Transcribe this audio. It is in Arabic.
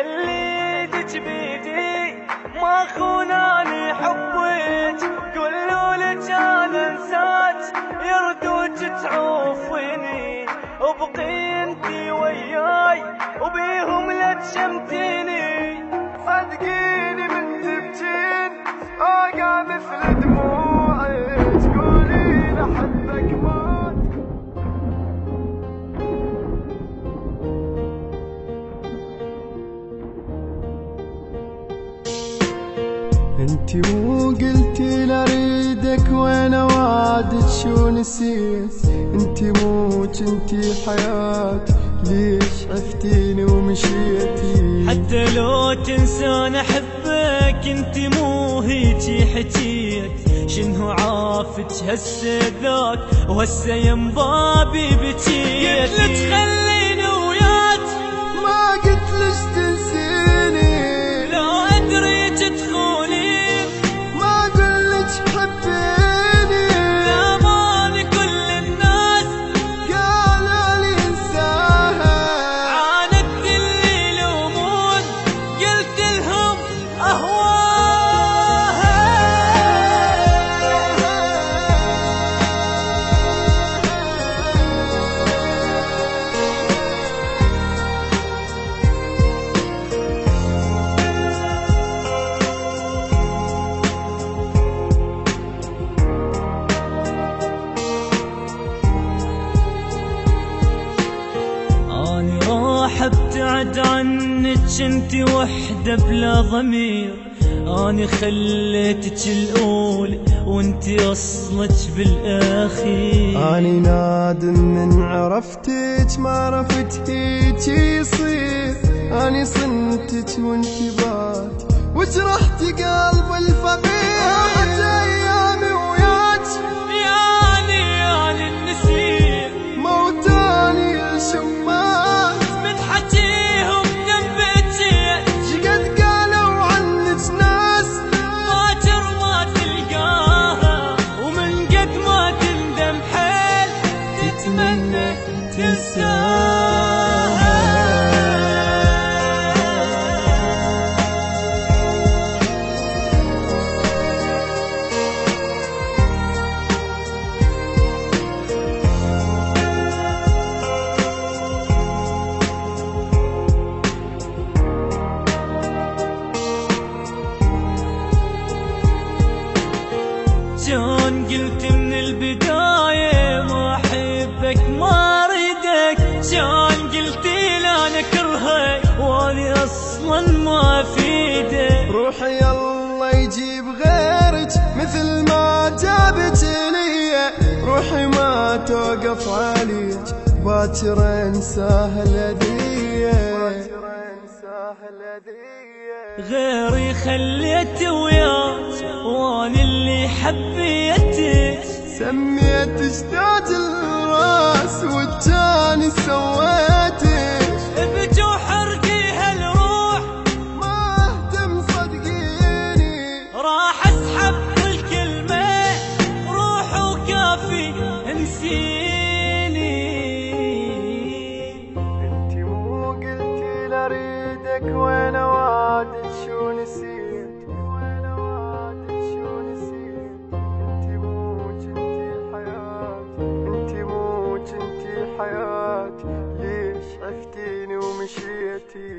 خليتك بيدي ما خوناني حبك، قولوا لك انا انساك يردوك تعوفيني، ابقي انتي وياي وبيهم لا تشمتيني. صدقيني من تبكين اوقع مثل دموعك، تقولي لحبك مات. انتي مو قلتي لاريدك وانا وعدك شو نسيت، انتي مو كنتي حياتي ليش عفتيني ومشيتي. حتى لو تنسان احبك انتي مو هيجي حكيت، شنو عافتك هسه ذاك وهسه ينبابي بكيت. قلت خليني وياك ما قلتلش تنسيني، لو ادريك تخوني ما قلتش حبيني، زمان كل الناس قالوا لي انساها. عاندت اللي يلومون قلت لهم اني راح ابتعد عنك انتي وحدة بلا ضمير، اني خليتك الاولى وانتي اصلك بالاخير. اني نادم من عرفتك ما عرفت هيك يصير، اني صنتك وانتي بات وجرحتي قلب الفقير. راحت ايامي وياك يعني النسير موتاني الشمال من حكيهم جنبتي، شقد قالوا عنك ناس باكر ما تلقاها ومن قد ما تندم حيل تتمنى تنساها. كان قلت من البداية ما أحبك ما أريدك، كان قلت لا نكرهك واني أصلا ما أفيدك. روحي الله يجيب غيرك مثل ما جابك لي، روحي ما توقف عليك باكر انساها الهدية. غيري خليت وياك واني اللي حبيتك، سميتك تاج الراس والتاني سويتك. ابكي وحرقي هالروح ما اهتم صدقيني، راح اسحب كل كلمة روح وكافي انسيني. انتي مو قلتي لاريدك وانا وعدك شو نسيت، وانا وعدك شو نسيت. انتي مو كنتي حياتي، انتي مو كنتي حياتي ليش عفتيني ومشيتي.